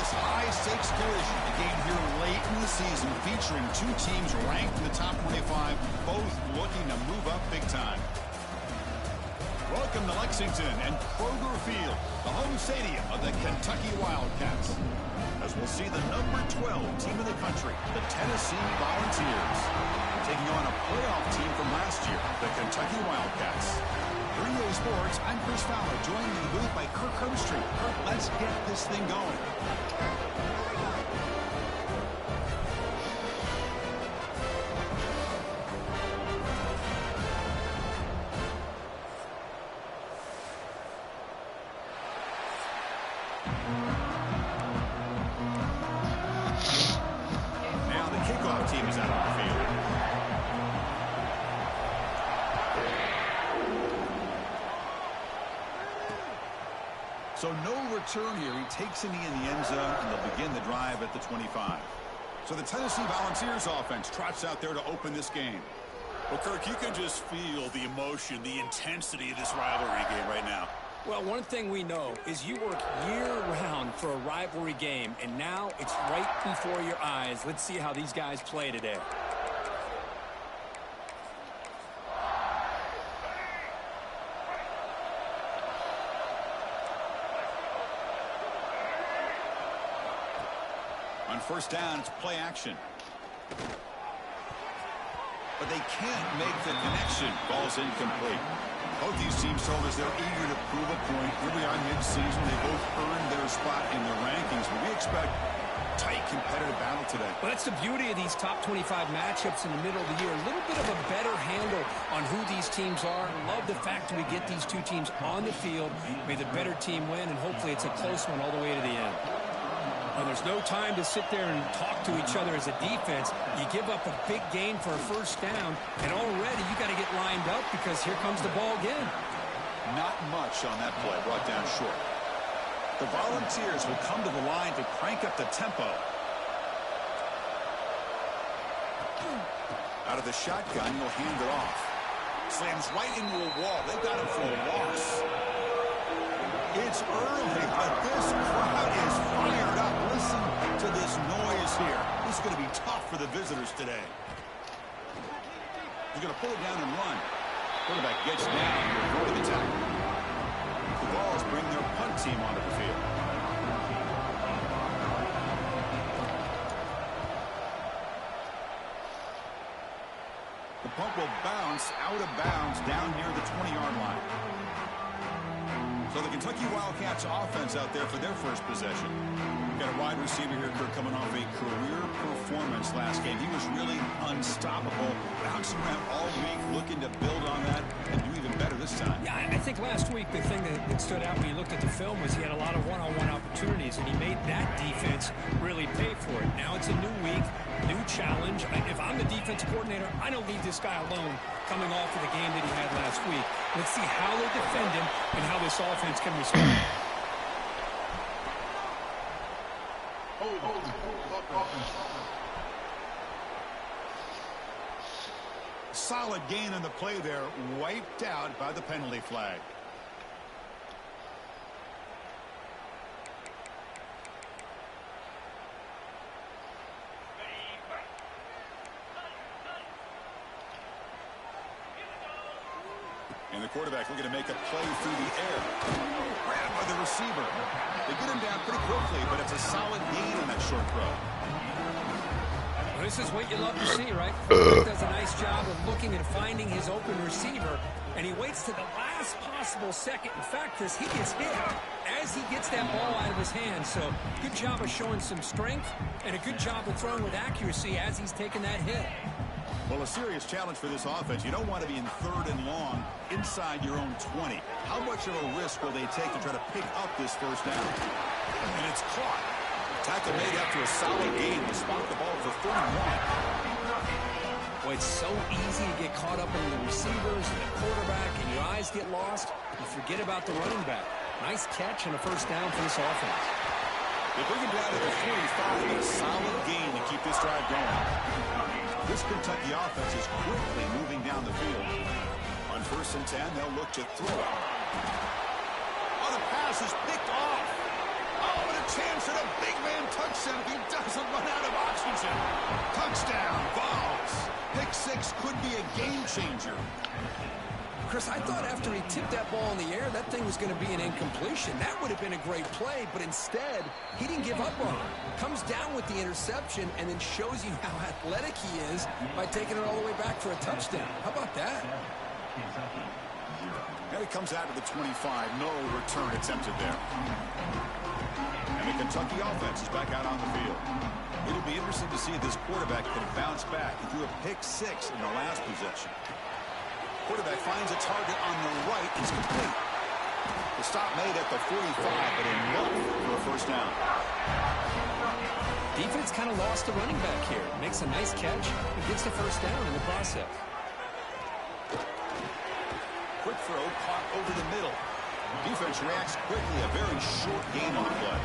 this high-stakes collision, a game here late in the season featuring two teams ranked in the top 25, both looking to move up big time. Welcome to Lexington and Kroger Field, the home stadium of the Kentucky Wildcats, as we'll see the number 12 team in the country, the Tennessee Volunteers, taking on a playoff team from last year, the Kentucky Wildcats. For EA Sports, I'm Chris Fowler, joined in the booth by Kirk Herbstreit. Kirk, let's get this thing going. Now the kickoff team is out on the field. So no return here. He takes a knee in the end zone, and they'll begin the drive at the 25. So the Tennessee Volunteers offense trots out there to open this game. Well, Kirk, you can just feel the emotion, the intensity of this rivalry game right now. Well, one thing we know is you work year-round for a rivalry game, and now it's right before your eyes. Let's see how these guys play today. On first down, it's play action. But they can't make the connection. Ball's incomplete. Both these teams told us they're eager to prove a point. Here we are mid-season. They both earned their spot in the rankings. But we expect tight competitive battle today. Well, that's the beauty of these top 25 matchups in the middle of the year. A little bit of a better handle on who these teams are. Love the fact that we get these two teams on the field. May the better team win, and hopefully it's a close one all the way to the end. Well, there's no time to sit there and talk to each other as a defense. You give up a big gain for a first down, and already you got to get lined up because here comes the ball again. Not much on that play, brought down short. The Volunteers will come to the line to crank up the tempo. Out of the shotgun, he'll hand it off. Slams right into a wall. They've got him for a loss. It's early, but this crowd is fired up. Listen to this noise here. This is going to be tough for the visitors today. He's going to pull it down and run. Quarterback gets down to avoid the tackle. The Vols bring their punt team onto the field. The punt will bounce out of bounds down near the 20-yard line. So the Kentucky Wildcats offense out there for their first possession. We've got a wide receiver here, Kirk, coming off a career performance last game. He was really unstoppable, bouncing around all week, looking to build on that and do even better this time. Yeah, I think last week the thing that stood out when you looked at the film was he had a lot of one-on-one opportunities, and he made that defense really pay for it. Now it's a new week, new challenge. If I'm the defensive coordinator, I don't leave this guy alone coming off of the game that he had last week. Let's see how they defend him and how this offense can respond. Solid gain on the play there, wiped out by the penalty flag. And the quarterback looking to make a play through the air. Grabbed by the receiver. They get him down pretty quickly, but it's a solid gain on that short throw. Well, this is what you love to see, right? Quarterback does a nice job of looking and finding his open receiver, and he waits to the last possible second. In fact, Chris, he gets hit as he gets that ball out of his hand. So good job of showing some strength and a good job of throwing with accuracy as he's taking that hit. Well, a serious challenge for this offense. You don't want to be in third and long inside your own 20. How much of a risk will they take to try to pick up this first down? And it's caught. Tackle made after a solid gain to spot the ball for 31. Boy, it's so easy to get caught up in the receivers and the quarterback, and your eyes get lost. You forget about the running back. Nice catch and a first down for this offense. They bring him down to the 45. A solid gain to keep this drive going. This Kentucky offense is quickly moving down the field. On 1st and 10, they'll look to throw it. Oh, the pass is picked off. A Oh, and a chance at a big man touchdown if he doesn't run out of oxygen. Touchdown, Vols. Pick six could be a game changer. Chris, I thought after he tipped that ball in the air, that thing was going to be an incompletion. That would have been a great play, but instead, he didn't give up on it. Comes down with the interception and then shows you how athletic he is by taking it all the way back for a touchdown. How about that? And he comes out to the 25. No return attempted there. And the Kentucky offense is back out on the field. It'll be interesting to see if this quarterback can bounce back. He threw a pick six in the last possession. Quarterback finds a target on the right. It's complete. The stop made at the 45, but enough for a first down. Defense kind of lost the running back here. Makes a nice catch and gets the first down in the process. Quick throw caught over the middle. Defense reacts quickly. A very short gain on the play.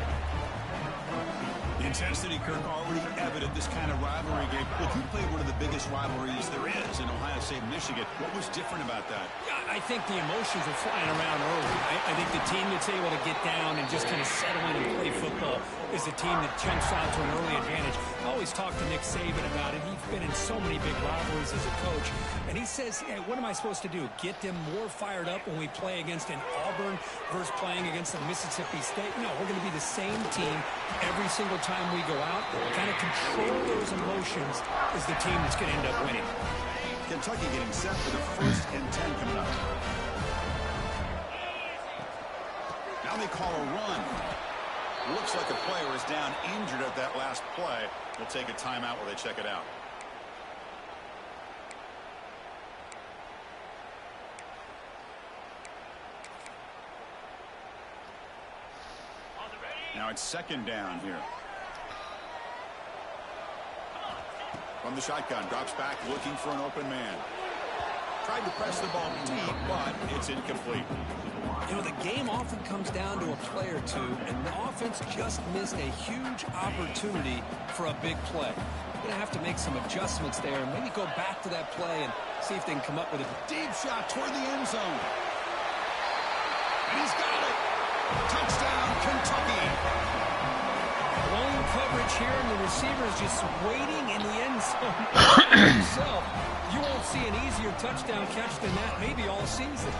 The intensity, Kirk, already evident this kind of rivalry game. Look, you played one of the biggest rivalries there is in Ohio State, Michigan. What was different about that? I think the emotions were flying around early. I think the team that's able to get down and just kind of settle in and play football is the team that jumps out to an early advantage. I always talk to Nick Saban about it. He's been in so many big rivalries as a coach. And he says, hey, what am I supposed to do? Get them more fired up when we play against an Auburn versus playing against a Mississippi State? No, we're going to be the same team every single time we go out. Kind of control those emotions is the team that's going to end up winning. Kentucky getting set for the 1st and 10 coming up. Now they call a run. Looks like a player is down injured at that last play. We'll take a timeout while they check it out. Now it's 2nd down here. From the shotgun, drops back, looking for an open man. Tried to press the ball deep, but it's incomplete. You know, the game often comes down to a play or two, and the offense just missed a huge opportunity for a big play. They're going to have to make some adjustments there and maybe go back to that play and see if they can come up with a deep shot toward the end zone. And he's got it. Touchdown, Kentucky. Blown coverage here, and the receiver is just waiting in the end zone himself. You won't see an easier touchdown catch than that maybe all season.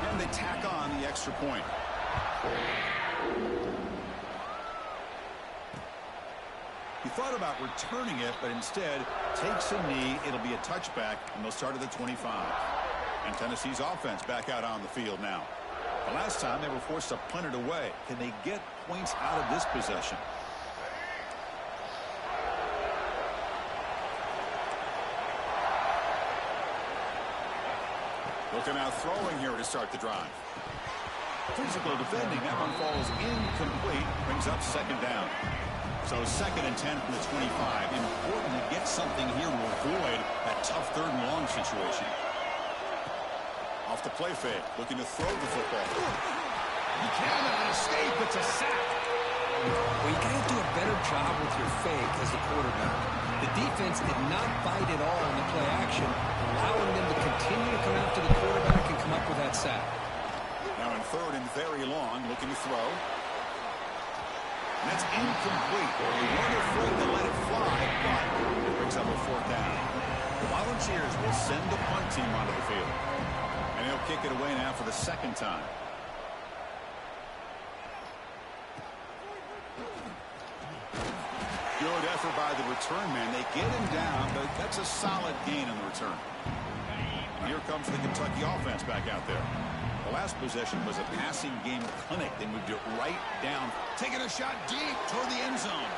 And they tack on the extra point. He thought about returning it, but instead takes a knee. It'll be a touchback, and they'll start at the 25. And Tennessee's offense back out on the field now. The last time they were forced to punt it away. Can they get points out of this possession? Looking out throwing here to start the drive. Physical defending. That one falls incomplete. Brings up 2nd down. So 2nd and 10 from the 25. Important to get something here to avoid that tough 3rd and long situation. Off the play fake. Looking to throw the football. You cannot escape. It's a sack. Well, you got to do a better job with your fake as the quarterback. The defense did not fight at all in the play action, allowing them to continue to come after the quarterback and come up with that sack. Now in 3rd and very long, looking to throw. And that's incomplete. They weren't afraid to let it fly, but it brings up a 4th down. The Volunteers will send the punt team onto the field. And they'll kick it away now for the 2nd time. Good effort by the return man. They get him down, but that's a solid gain on the return. Here comes the Kentucky offense back out there. The last possession was a passing game clinic. They moved it right down. Taking a shot deep toward the end zone.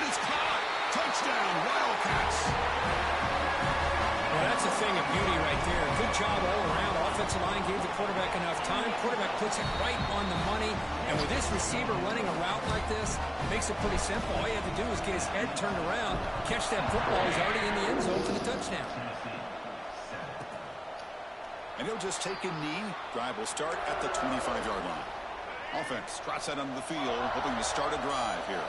And it's caught. Touchdown, Wildcats. Well, that's a thing of beauty right there. Good job all around. Offensive line gave the quarterback enough time. Quarterback puts it right on the money. And with this receiver running a route like this, it makes it pretty simple. All you have to do is get his head turned around, catch that football. He's already in the end zone for the touchdown. And he'll just take a knee. Drive will start at the 25-yard line. Offense trots out onto the field, hoping to start a drive here.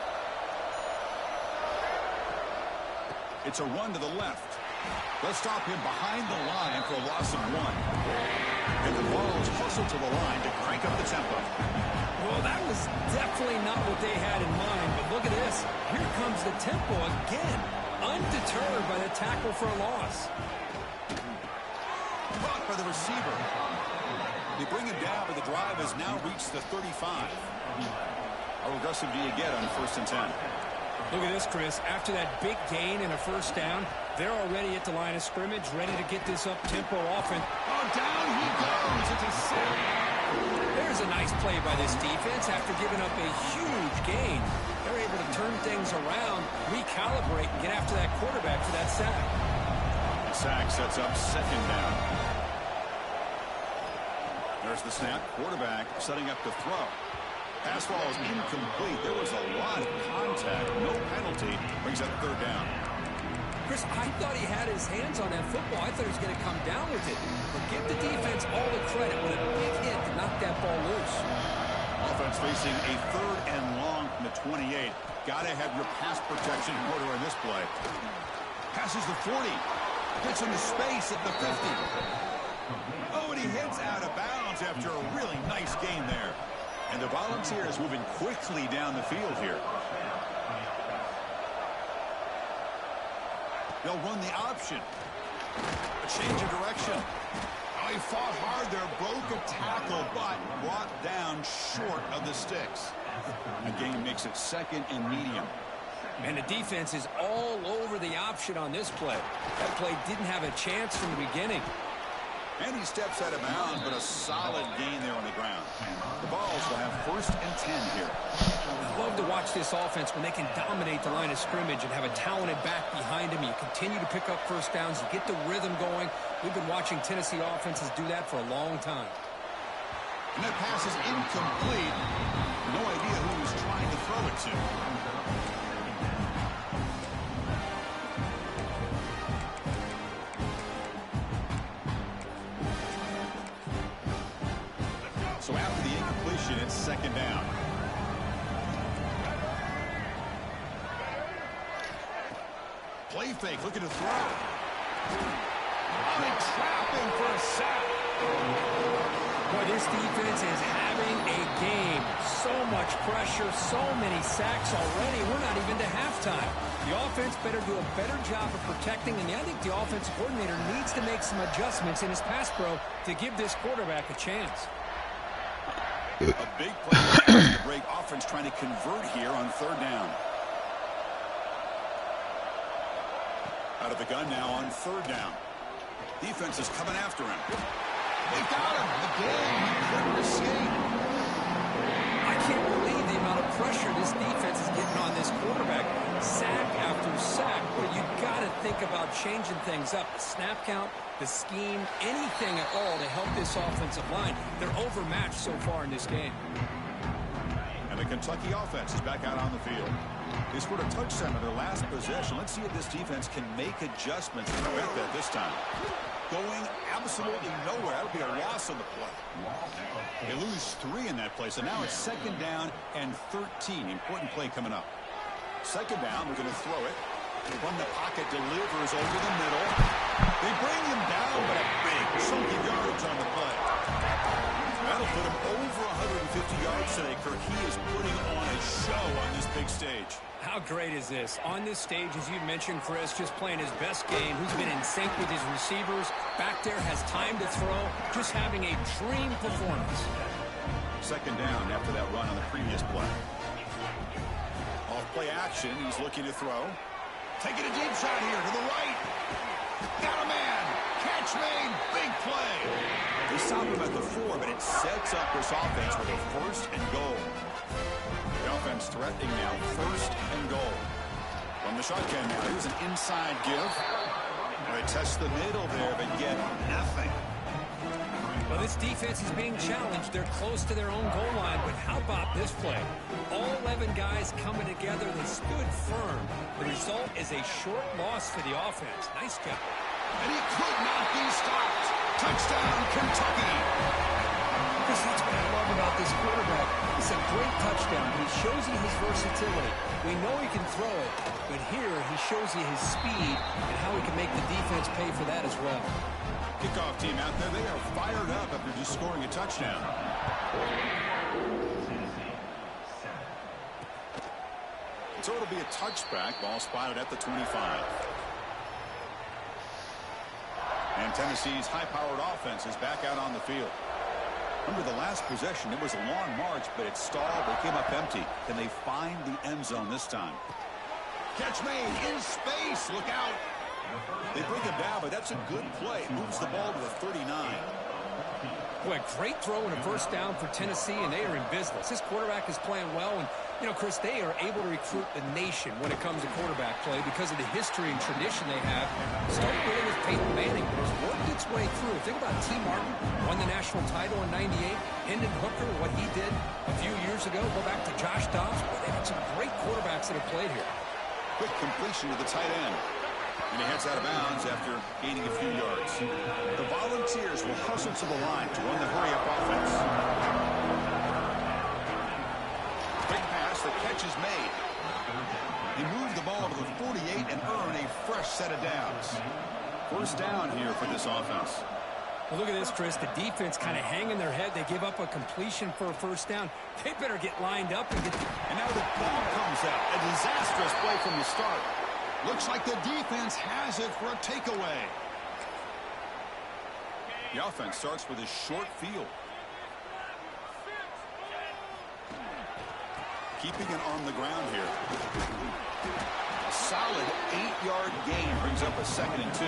It's a run to the left. They'll stop him behind the line for a loss of 1. And the Vols hustle to the line to crank up the tempo. Well, that was definitely not what they had in mind, but look at this. Here comes the tempo again, undeterred by the tackle for a loss. Caught by the receiver. They bring him down, but the drive has now reached the 35. How aggressive do you get on 1st and 10? Look at this, Chris. After that big gain and a first down, they're already at the line of scrimmage, ready to get this up-tempo offense. Oh, down he goes. It's a sack. There's a nice play by this defense. After giving up a huge gain, they're able to turn things around, recalibrate, and get after that quarterback for that sack. The sack sets up 2nd down. There's the snap. Quarterback setting up to throw. Pass ball is incomplete. There was a lot of contact. No penalty. Brings up 3rd down. Chris, I thought he had his hands on that football. I thought he was going to come down with it. But give the defense all the credit with a big hit to knock that ball loose. Offense facing a 3rd and long from the 28. Got to have your pass protection in order in this play. Passes the 40. Gets into space at the 50. Oh, and he heads out of bounds after a really nice gain there. And the Volunteers moving quickly down the field here. They'll run the option. A change of direction. Oh, he fought hard there, broke a tackle, but brought down short of the sticks. The game makes it 2nd and medium. And the defense is all over the option on this play. That play didn't have a chance from the beginning. And he steps out of bounds, but a solid gain there on the ground. The Vols will have 1st and 10 here. I love to watch this offense when they can dominate the line of scrimmage and have a talented back behind them. You continue to pick up first downs. You get the rhythm going. We've been watching Tennessee offenses do that for a long time. And that pass is incomplete. No idea who he was trying to throw it to. So after the incompletion, it's 2nd down. Play fake, looking to throw. Oh, they trap him for a sack. Boy, this defense is having a game. So much pressure, so many sacks already. We're not even to halftime. The offense better do a better job of protecting, and I think the offensive coordinator needs to make some adjustments in his pass pro to give this quarterback a chance. A big play to break offense trying to convert here on 3rd down. Out of the gun now on 3rd down. Defense is coming after him. They've got him. Again, he couldn't escape. I can't believe the amount of pressure this defense is getting on this quarterback. Sack after sack. But you've got to think about changing things up. The snap count, the scheme, anything at all to help this offensive line. They're overmatched so far in this game. And the Kentucky offense is back out on the field. They scored a touchdown on their last possession. Let's see if this defense can make adjustments to prevent that this time. Going absolutely nowhere. That'll be a loss on the play. They lose 3 in that play, so now it's 2nd down and 13. Important play coming up. 2nd down, we're going to throw it. From the pocket, delivers over the middle. They bring him down, but a big chunky yardage on the play. That'll put him over 150 yards today, Kirk. He is putting on a show on this big stage. How great is this? On this stage, as you mentioned, Chris, just playing his best game. Who's been in sync with his receivers. Back there, has time to throw. Just having a dream performance. 2nd down after that run on the previous play. Off play action, he's looking to throw. Taking a deep shot here to the right. Got a man. Catch made. Big play. They stop him at the 4, but it sets up this offense with a 1st and goal. The offense threatening now, 1st and goal. From the shotgun now, here's an inside give. They test the middle there, but get nothing. Well, this defense is being challenged. They're close to their own goal line, but how about this play? All 11 guys coming together. They stood firm. The result is a short loss for the offense. Nice job. And he could not be stopped. Touchdown, Kentucky. Chris, that's what I love about this quarterback. It's a great touchdown, but he shows you his versatility. We know he can throw it, but here he shows you his speed and how he can make the defense pay for that as well. Kickoff team out there, they are fired up after just scoring a touchdown. So it'll be a touchback. Ball spotted at the 25. And Tennessee's high-powered offense is back out on the field. Remember the last possession, it was a long march, but it stalled. They came up empty. Can they find the end zone this time? Catch made in space. Look out. They bring him down, but that's a good play. Moves the ball to the 39. Boy, great throw and a first down for Tennessee, and they are in business. This quarterback is playing well, and, you know, Chris, they are able to recruit the nation when it comes to quarterback play because of the history and tradition they have. Started really with Peyton Manning, but it's worked its way through. Think about T. Martin, won the national title in '98. Hendon Hooker, what he did a few years ago. Go back to Josh Dobbs. Boy, they had some great quarterbacks that have played here. Quick completion to the tight end. And he heads out of bounds after gaining a few yards. The Volunteers will hustle to the line to run the hurry-up offense. Quick pass, the catch is made. He moved the ball to the 48 and earned a fresh set of downs. First down here for this offense. Well, look at this, Chris. The defense kind of hanging their head. They give up a completion for a first down. They better get lined up and get the... And now the ball comes out. A disastrous play from the start. Looks like the defense has it for a takeaway. The offense starts with a short field. Keeping it on the ground here. A solid 8-yard gain brings up a 2nd and 2.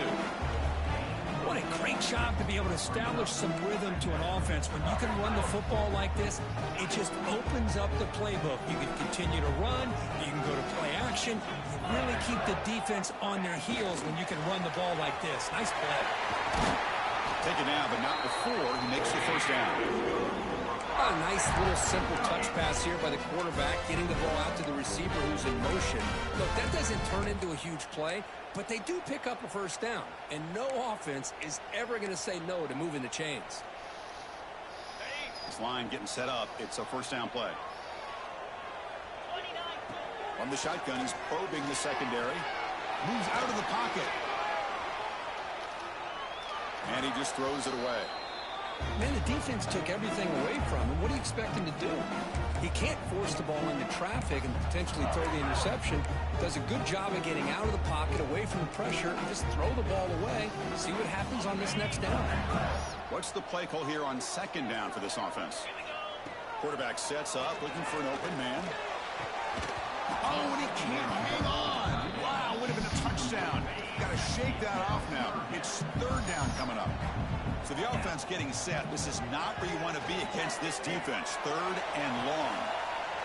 What a great job to be able to establish some rhythm to an offense. When you can run the football like this, it just opens up the playbook. You can continue to run. You can go to play action. You really keep the defense on their heels when you can run the ball like this. Nice play. Take it now, but not before he makes the first down. A nice little simple touch pass here by the quarterback, getting the ball out to the receiver who's in motion. Look, that doesn't turn into a huge play, but they do pick up a first down. And no offense is ever going to say no to moving the chains. This line getting set up. It's a first down play. From the shotgun, he's probing the secondary. Moves out of the pocket. And he just throws it away. Man, the defense took everything away from him. What do you expect him to do? He can't force the ball into traffic and potentially throw the interception. Does a good job of getting out of the pocket, away from the pressure, and just throw the ball away. See what happens on this next down. What's the play call here on 2nd down for this offense? Quarterback sets up, looking for an open man. Oh, and he can't hang on. Wow, would have been a touchdown. Got to shake that off now. It's 3rd down coming up. So the offense getting set. This is not where you want to be against this defense. 3rd and long.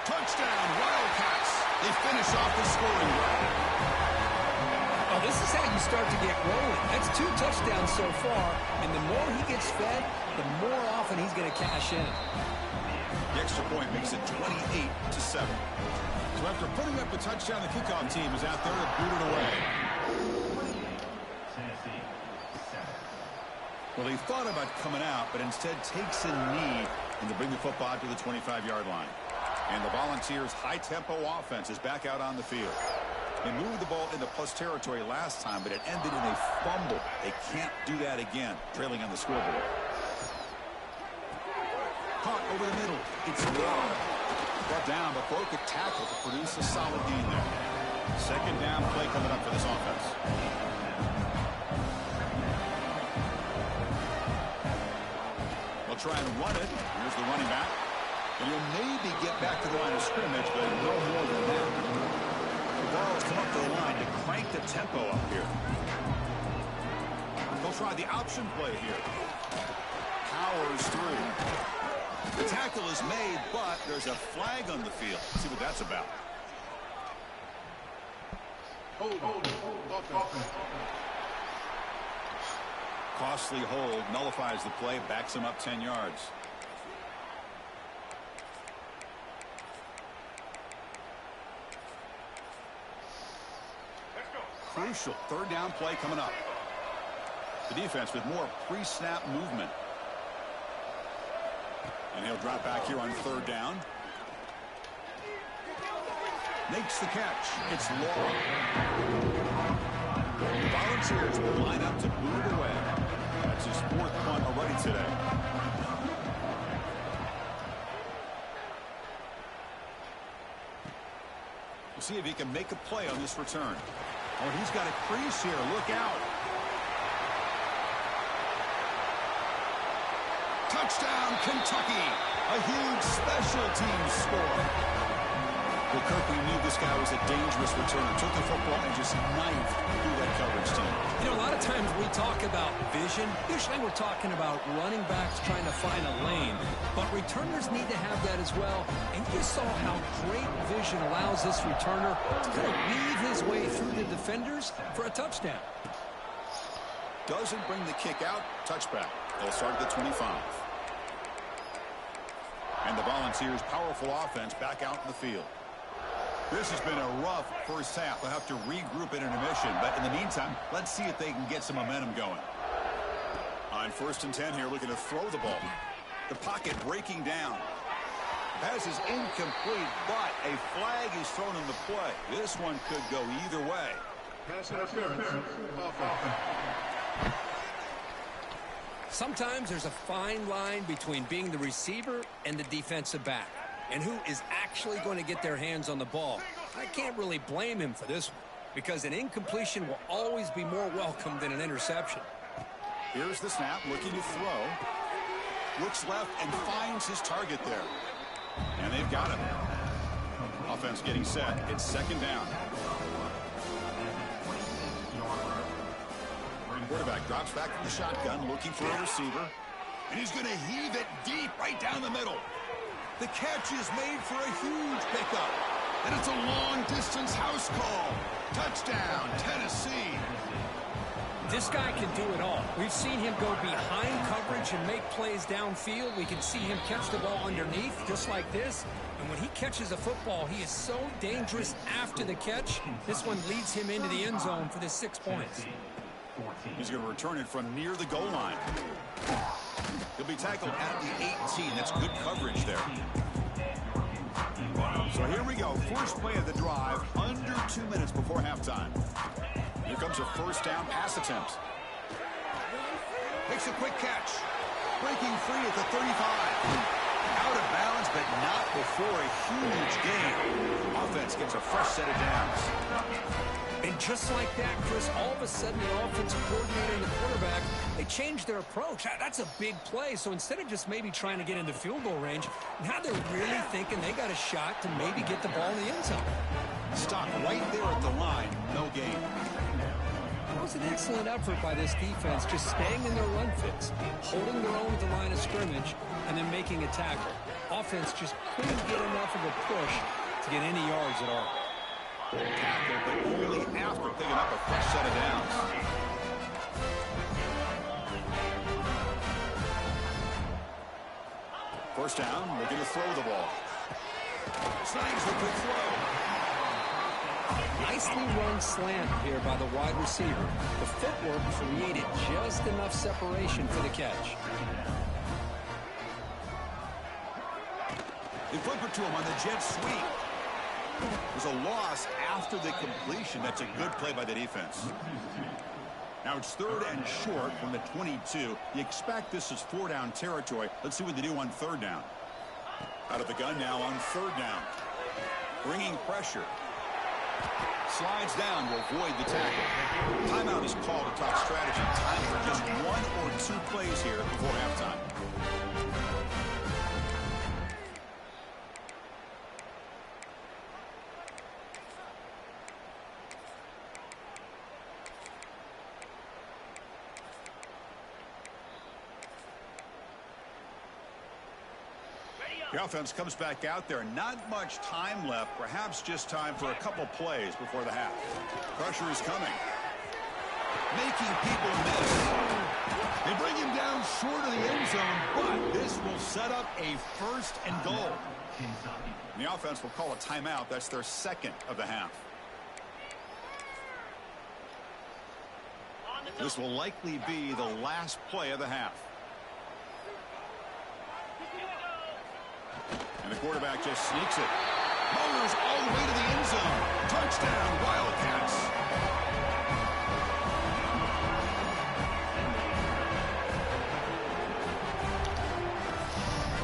Touchdown, Wildcats. They finish off the scoring drive. Oh, this is how you start to get rolling. That's 2 touchdowns so far, and the more he gets fed, the more often he's going to cash in. The extra point makes it 28-7. So after putting up a touchdown, the kickoff team is out there to boot it away. Well, he thought about coming out, but instead takes a knee and to bring the football to the 25-yard line. And the Volunteers' high-tempo offense is back out on the field. They moved the ball into plus territory last time, but it ended in a fumble. They can't do that again, trailing on the scoreboard. Caught over the middle. It's long. Brought down, but broke a tackle to produce a solid gain there. 2nd down play coming up for this offense. They'll try and run it. Here's the running back. And he'll maybe get back to the line of scrimmage, but no more than that. The ball's come up to the line to crank the tempo up here. They'll try the option play here. Powers through. The tackle is made, but there's a flag on the field. Let's see what that's about. Costly hold, nullifies the play, backs him up 10 yards. Crucial 3rd down play coming up. The defense with more pre-snap movement. And he'll drop back here on third down. Makes the catch. It's Law. The Volunteers will line up to boot it away. That's his fourth punt already today. We'll see if he can make a play on this return. Oh, he's got a crease here. Look out. Touchdown, Kentucky. A huge special teams score. Well, Kirk, we knew this guy was a dangerous returner. Took the football and just knifed through that coverage team. You know, a lot of times we talk about vision. Usually we're talking about running backs trying to find a lane. But returners need to have that as well. And you saw how great vision allows this returner to kind of weave his way through the defenders for a touchdown. Doesn't bring the kick out. Touchback. They'll start at the 25. And the Volunteers' powerful offense back out in the field. This has been a rough first half. They'll have to regroup in intermission. But in the meantime, let's see if they can get some momentum going. On 1st and 10 here, looking to throw the ball. The pocket breaking down. Pass is incomplete, but a flag is thrown in the play. This one could go either way. Pass interference. Offense. Sometimes there's a fine line between being the receiver and the defensive back, and who is actually going to get their hands on the ball. I can't really blame him for this one, because an incompletion will always be more welcome than an interception. Here's the snap, looking to throw. Looks left and finds his target there. And they've got him. Offense getting set. It's 2nd down. Quarterback drops back from the shotgun, looking for a receiver. And he's going to heave it deep right down the middle. The catch is made for a huge pickup. And it's a long-distance house call. Touchdown, Tennessee. This guy can do it all. We've seen him go behind coverage and make plays downfield. We can see him catch the ball underneath, just like this. And when he catches a football, he is so dangerous after the catch. This one leads him into the end zone for the 6 points. He's going to return it from near the goal line. He'll be tackled at the 18. That's good coverage there. So here we go. First play of the drive, under 2 minutes before halftime. Here comes a 1st down pass attempt. Makes a quick catch. Breaking free at the 35. Out of bounds, but not before a huge gain. Offense gets a fresh set of downs. And just like that, Chris, all of a sudden the offensive coordinator and the quarterback, they changed their approach. That's a big play. So instead of just maybe trying to get into field goal range, now they're really thinking they got a shot to maybe get the ball in the end zone. Stop right there at the line. No gain. It was an excellent effort by this defense, just staying in their run fits, holding their own at the line of scrimmage, and then making a tackle. Offense just couldn't get enough of a push to get any yards at all. Tackle, but only after picking up a fresh set of downs. First down, looking to throw the ball. Snags the quick throw. Nicely run slant here by the wide receiver. The footwork created just enough separation for the catch. They flip it to him on the jet sweep. There's a loss after the completion. That's a good play by the defense. Now it's 3rd and short from the 22. You expect this is 4-down territory. Let's see what they do on 3rd down. Out of the gun now on 3rd down. Bringing pressure. Slides down to avoid the tackle. Timeout is called to talk strategy. Time for just 1 or 2 plays here before halftime. The offense comes back out there. Not much time left. Perhaps just time for a couple plays before the half. Pressure is coming. Making people miss. They bring him down short of the end zone, but this will set up a 1st and goal. And the offense will call a timeout. That's their 2nd of the half. This will likely be the last play of the half. quarterback just sneaks it. Motors all the way to the end zone. Touchdown, Wildcats.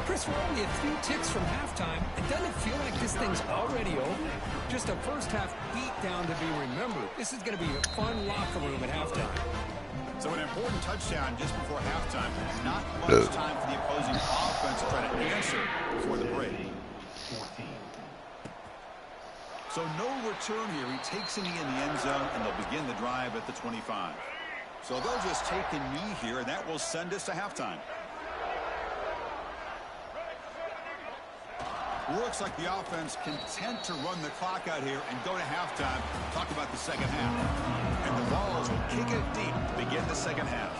Chris, we're only a few ticks from halftime. It doesn't feel like this thing's already over. Just a first-half beatdown to be remembered. This is going to be a fun locker room at halftime. So an important touchdown just before halftime. Not much time for the opposing offense to try to answer before the break. So no return here. He takes a knee in the end zone, and they'll begin the drive at the 25. So they'll just take a knee here, and that will send us to halftime. Looks like the offense content to run the clock out here and go to halftime. Talk about the second half. And the Vols will kick it deep to begin the second half.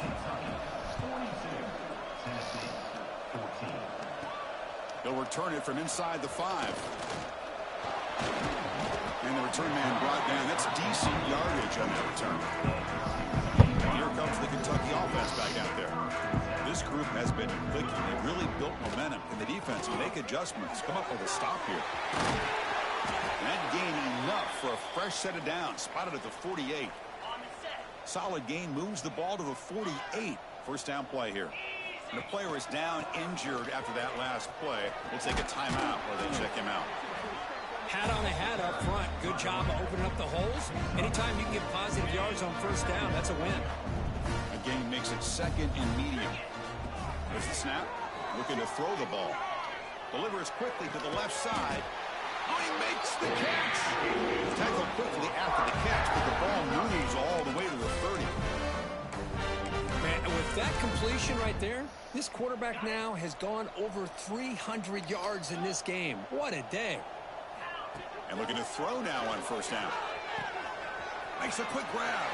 They'll return it from inside the 5. And the return man brought down. That's decent yardage on that return. And here comes the Kentucky offense back out there. This group has been clicking. They really built momentum in the defense. Make adjustments. Come up with a stop here. And that gain enough for a fresh set of downs. Spotted at the 48. Solid gain moves the ball to the 48. First down play here. And the player is down injured after that last play. We'll take a timeout where they check him out. Hat on the hat up front. Good job of opening up the holes. Anytime you can get positive yards on first down, that's a win. Again, makes it second and medium. There's the snap. Looking to throw the ball. Delivers quickly to the left side. Oh, he makes the catch. Tackle quickly after the catch, but the ball moves all the way to the 30. Man, with that completion right there, this quarterback now has gone over 300 yards in this game. What a day. And looking to throw now on first down. Makes a quick grab.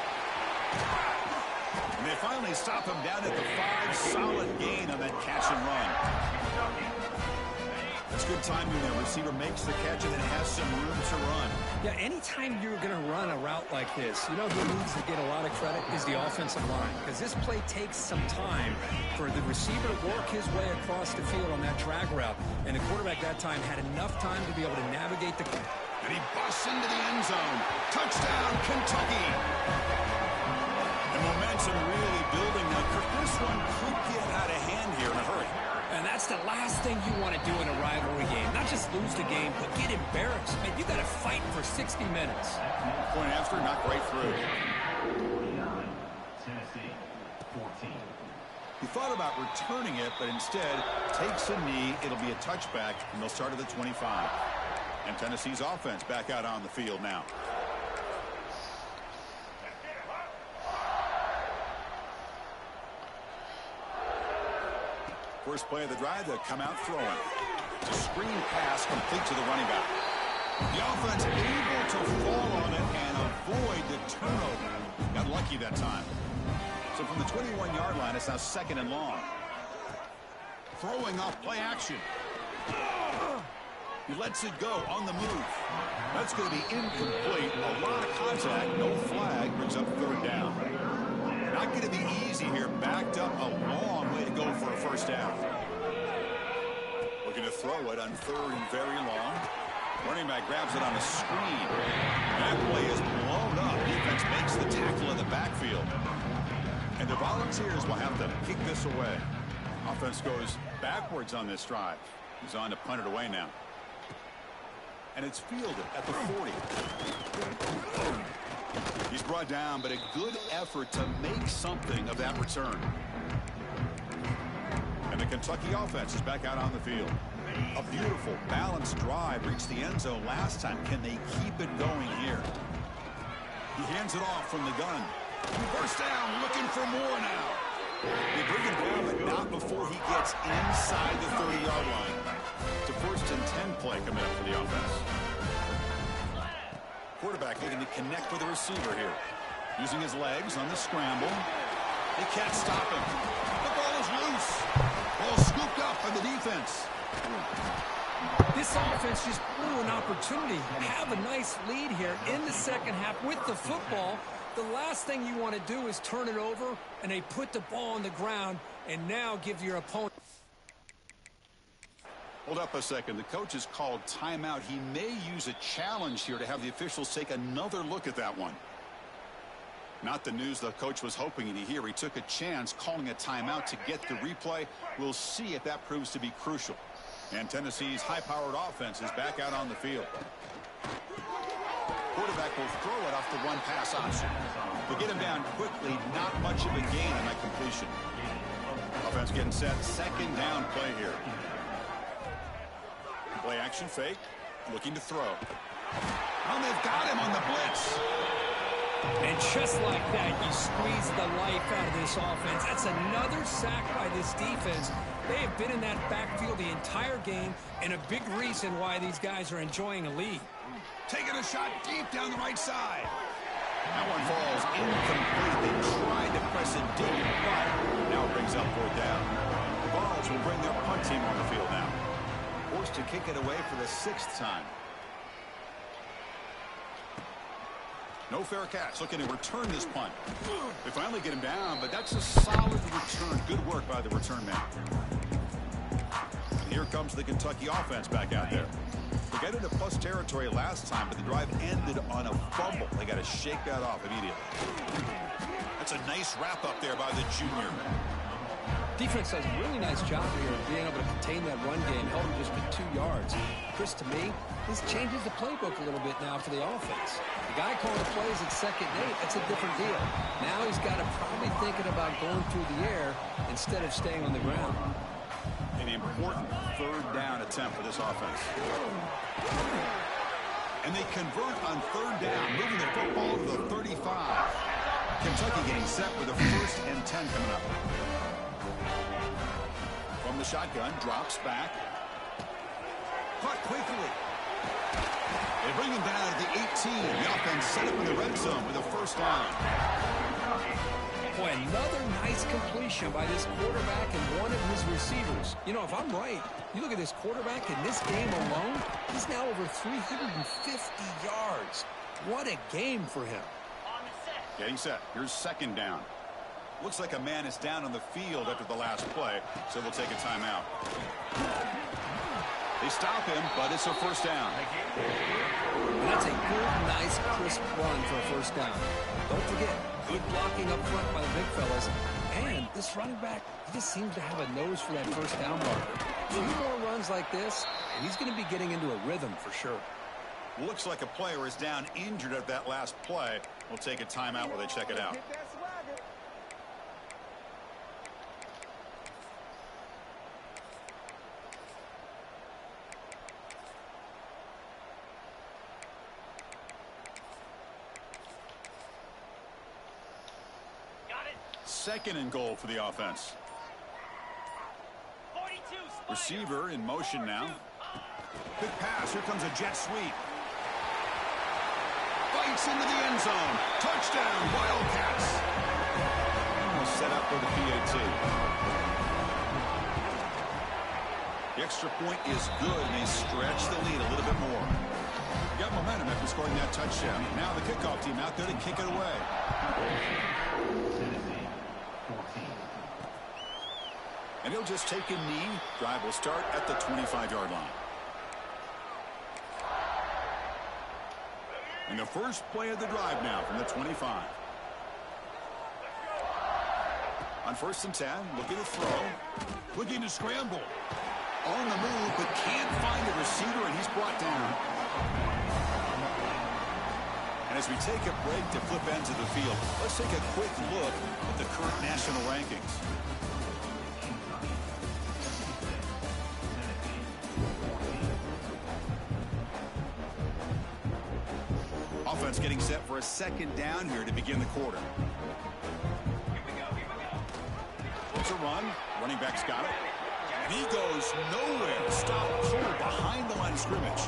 And they finally stop him down at the 5. Solid gain on that catch and run. That's good timing there. Receiver makes the catch and then has some room to run. Yeah, anytime you're going to run a route like this, you know who needs to get a lot of credit is the offensive line. Because this play takes some time for the receiver to work his way across the field on that drag route. And the quarterback that time had enough time to be able to navigate the... And he busts into the end zone. Touchdown, Kentucky. The momentum really building now. This one could get out of hand here in a hurry. And that's the last thing you want to do in a rivalry game. Not just lose the game, but get embarrassed. Man, you got to fight for 60 minutes. Point after, not right through. He thought about returning it, but instead takes a knee. It'll be a touchback, and they'll start at the 25. And Tennessee's offense back out on the field now. First play of the drive, they'll come out throwing. It's a screen pass complete to the running back. The offense able to fall on it and avoid the turnover. Got lucky that time. So from the 21-yard line, it's now second and long. Throwing off play action. He lets it go on the move. That's going to be incomplete. A lot of contact, no flag, brings up third down. Not going to be easy here. Backed up a long way to go for a first down. Looking to throw it on third and very long. Running back grabs it on a screen. That play is blown up. Defense makes the tackle in the backfield. And the Volunteers will have to kick this away. Offense goes backwards on this drive. He's on to punt it away now. And it's fielded at the 40. He's brought down, but a good effort to make something of that return. And the Kentucky offense is back out on the field. A beautiful, balanced drive reached the end zone last time. Can they keep it going here? He hands it off from the gun. First down, looking for more now. They bring him down, but not before he gets inside the 30-yard line. It's a first and 10 play coming up for the offense. Quarterback looking to connect with the receiver here. Using his legs on the scramble. They can't stop him. The ball is loose. Ball scooped up by the defense. This offense just blew an opportunity to have a nice lead here in the second half with the football. The last thing you want to do is turn it over, and they put the ball on the ground and now give your opponent. Hold up a second. The coach has called timeout. He may use a challenge here to have the officials take another look at that one. Not the news the coach was hoping to hear. He took a chance calling a timeout to get the replay. We'll see if that proves to be crucial. And Tennessee's high-powered offense is back out on the field. Quarterback will throw it off the one-pass option. To get him down quickly, not much of a gain on that completion. Offense getting set. Second down play here. Play action fake. Looking to throw. Oh, they've got him on the blitz. And just like that, you squeeze the life out of this offense. That's another sack by this defense. They have been in that backfield the entire game, and a big reason why these guys are enjoying a lead. Taking a shot deep down the right side. That one falls incomplete. They tried to press it deep, but now it brings up 4th down. The Vols will bring their punt team on the field now. Forced to kick it away for the 6th time. No fair catch. Looking to return this punt. They finally get him down, but that's a solid return. Good work by the return man. And here comes the Kentucky offense back out there. They got into plus territory last time, but the drive ended on a fumble. They got to shake that off immediately. That's a nice wrap up there by the junior. Defense does a really nice job here of being able to contain that run game, held him just to 2 yards. Chris, to me, this changes the playbook a little bit now for the offense. The guy calling the plays at 2nd and 8, that's a different deal. Now he's got to probably thinking about going through the air instead of staying on the ground. An important 3rd down attempt for this offense. And they convert on 3rd down, moving the football to the 35. Kentucky getting set with a 1st and 10 coming up. From the shotgun, drops back. Caught quickly. They bring him down at the 18. The offense set up in the red zone with a 1st down. Boy, another nice completion by this quarterback and one of his receivers. You know, if I'm right, you look at this quarterback in this game alone, he's now over 350 yards. What a game for him. Getting set. Here's 2nd down. Looks like a man is down on the field after the last play, so they'll take a timeout. They stop him, but it's a 1st down. And that's a good, nice, crisp run for a 1st down. Don't forget, good blocking up front by the big fellas. And this running back, he just seems to have a nose for that 1st down marker. A few more runs like this, and he's going to be getting into a rhythm for sure. Looks like a player is down injured at that last play. We'll take a timeout while they check it out. Second and goal for the offense. Receiver in motion now. Good pass. Here comes a jet sweep. Fights into the end zone. Touchdown, Wildcats. Almost set up for the PAT. The extra point is good, and they stretch the lead a little bit more. Got momentum after scoring that touchdown. Now the kickoff team out there to kick it away. And he'll just take a knee. Drive will start at the 25-yard line. And the first play of the drive now from the 25. On 1st and 10, looking to throw. Looking to scramble. On the move, but can't find a receiver, and he's brought down. And as we take a break to flip ends of the field, let's take a quick look at the current national rankings. Offense getting set for a 2nd down here to begin the quarter. It's a run. Running back's got it. And he goes nowhere. Stop pull behind the line of scrimmage.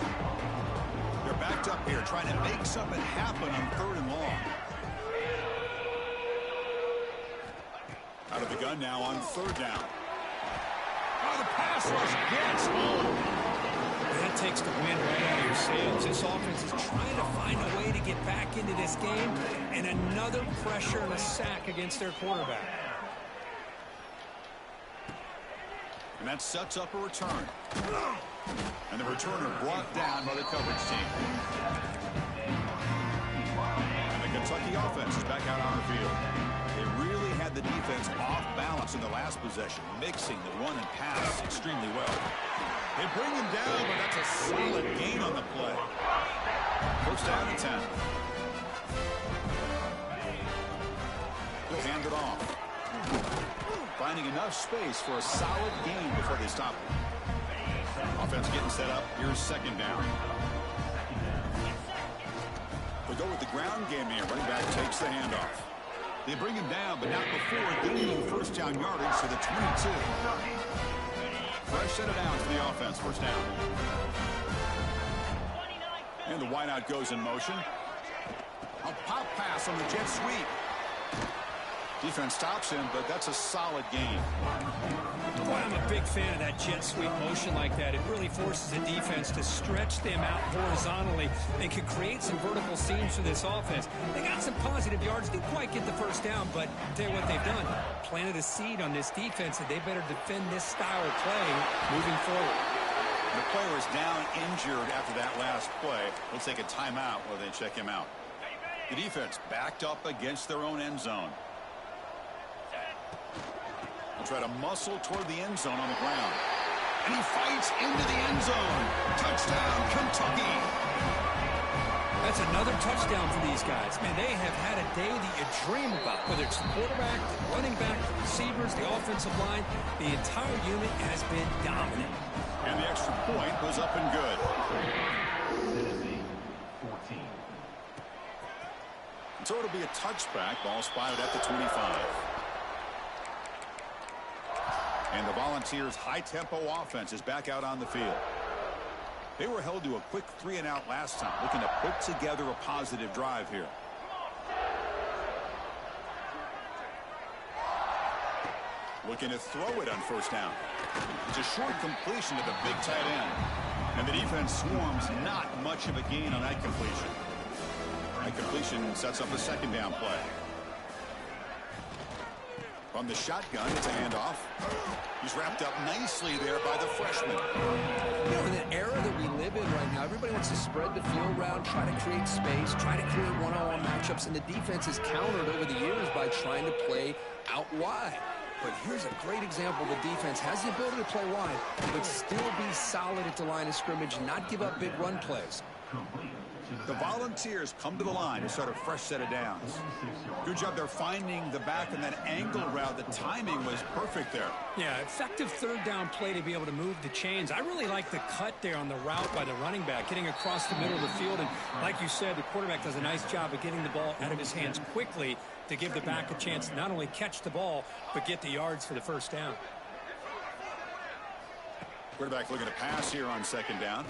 They're backed up here trying to make something happen on 3rd and long. Out of the gun now on 3rd down. Oh, the pass rush gets home. That takes the wind right out of your sails. This offense is trying to find a way to get back into this game, and another pressure and a sack against their quarterback. And that sets up a return. And the returner brought down by the coverage team. And the Kentucky offense is back out on the field. They really had the defense off balance in the last possession, mixing the run and pass extremely well. They bring him down, but that's a solid gain on the play. First down and 10. He'll hand it off. Finding enough space for a solid gain before they stop him. Offense getting set up. Here's second down. We go with the ground game here. Running back takes the handoff. They bring him down, but not before gaining first down yardage to the 22. Fresh set of downs for the offense. First down. And the wideout goes in motion. A pop pass on the jet sweep. Defense stops him, but that's a solid gain. Boy, I'm a big fan of that jet sweep motion like that. It really forces the defense to stretch them out horizontally and can create some vertical seams for this offense. They got some positive yards. Didn't quite get the first down, but I'll tell you what they've done. Planted a seed on this defense, and they better defend this style of play moving forward. The player is down injured after that last play. We'll take a timeout while they check him out. The defense backed up against their own end zone. They'll try to muscle toward the end zone on the ground. And he fights into the end zone. Touchdown, Kentucky. That's another touchdown for these guys. Man, they have had a day that you dream about, whether it's the quarterback, the running back, the receivers, the offensive line. The entire unit has been dominant. And the extra point was up and good. So it'll be a touchback. Ball spotted at the 25. And the Volunteers' high-tempo offense is back out on the field. They were held to a quick 3-and-out last time, looking to put together a positive drive here. Looking to throw it on first down. It's a short completion to the big tight end. And the defense swarms not much of a gain on that completion. That completion sets up a second down play. From the shotgun, it's a handoff. He's wrapped up nicely there by the freshman. You know, in an era that we live in right now, everybody wants to spread the field around, try to create space, try to create one-on-one matchups, and the defense has countered over the years by trying to play out wide. But here's a great example. The defense has the ability to play wide, but still be solid at the line of scrimmage and not give up big run plays. The Volunteers come to the line to start a fresh set of downs. Good job there finding the back in that angle route. The timing was perfect there. Yeah, effective third down play to be able to move the chains. I really like the cut there on the route by the running back, getting across the middle of the field. And like you said, the quarterback does a nice job of getting the ball out of his hands quickly to give the back a chance to not only catch the ball, but get the yards for the first down. Quarterback looking to pass here on second down.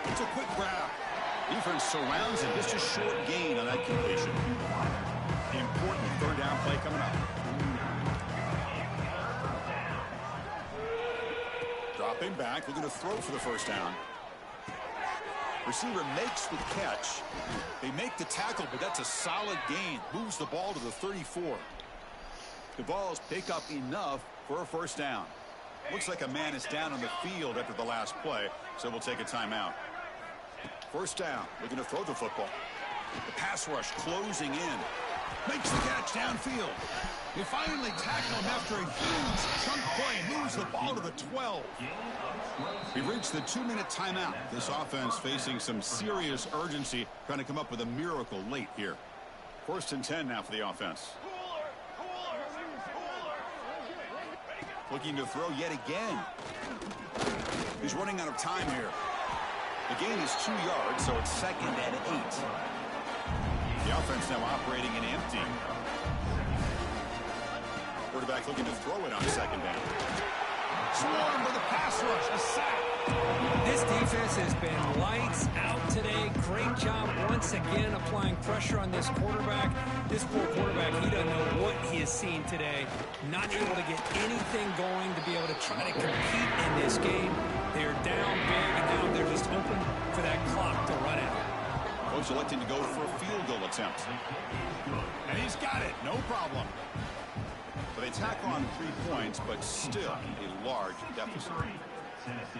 It's a quick grab. Defense surrounds him. Just a short gain on that completion. The important third down play coming up. Dropping back, looking to throw for the first down. Receiver makes the catch. They make the tackle, but that's a solid gain. Moves the ball to the 34. The Vols pick up enough for a first down. Looks like a man is down on the field after the last play, so we'll take a timeout. First down, looking to throw the football. The pass rush closing in. Makes the catch downfield. They finally tackle him after a huge chunk play. Moves the ball to the 12. We've reached the 2-minute timeout. This offense facing some serious urgency, trying to come up with a miracle late here. First and 10 now for the offense. Looking to throw yet again. He's running out of time here. The gain is 2 yards, so it's second and 8. The offense now operating in empty. Quarterback looking to throw it on second down. Swarmed by the pass rush, a sack. This defense has been lights out today. Great job once again applying pressure on this quarterback. This poor quarterback, he doesn't know what he has seen today. Not able to get anything going to be able to try to compete in this game. They're down big, and now they're just hoping for that clock to run out. Coach electing to go for a field goal attempt. And he's got it, no problem. But they tack on 3 points, but still a large deficit.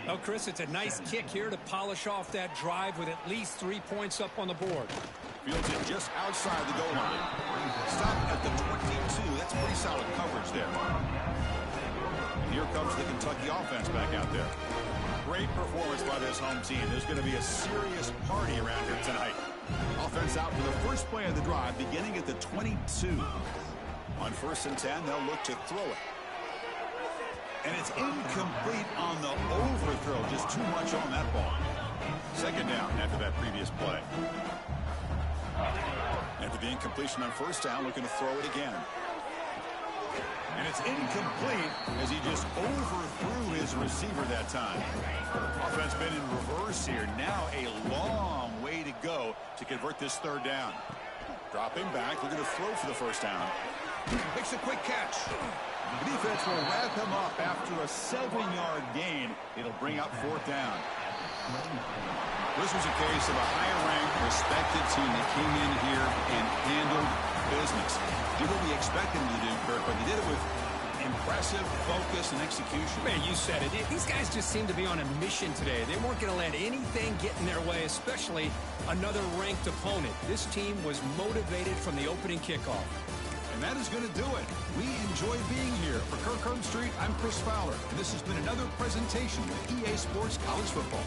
Well, Chris, it's a nice kick here to polish off that drive with at least 3 points up on the board. Fields it just outside the goal line. Stop at the 22. That's pretty solid coverage there. And here comes the Kentucky offense back out there. Great performance by this home team. There's going to be a serious party around here tonight. Offense out for the first play of the drive, beginning at the 22. On 1st and 10, they'll look to throw it. And it's incomplete on the overthrow. Just too much on that ball. 2nd down after that previous play. After the incompletion on 1st down, looking to throw it again. And it's incomplete as he just overthrew his receiver that time. Offense been in reverse here. Now a long way to go to convert this 3rd down. Dropping back, looking to throw for the 1st down. Makes a quick catch. The defense will wrap him up after a 7-yard gain. It'll bring up 4th down. This was a case of a higher-ranked, respected team that came in here and handled business. Did what we expected them to do, Kirk, but they did it with impressive focus and execution. Man, you said it. These guys just seem to be on a mission today. They weren't going to let anything get in their way, especially another ranked opponent. This team was motivated from the opening kickoff. And that is going to do it. We enjoy being here. For Kirk Herbstreit, I'm Chris Fowler, and this has been another presentation of EA Sports College Football.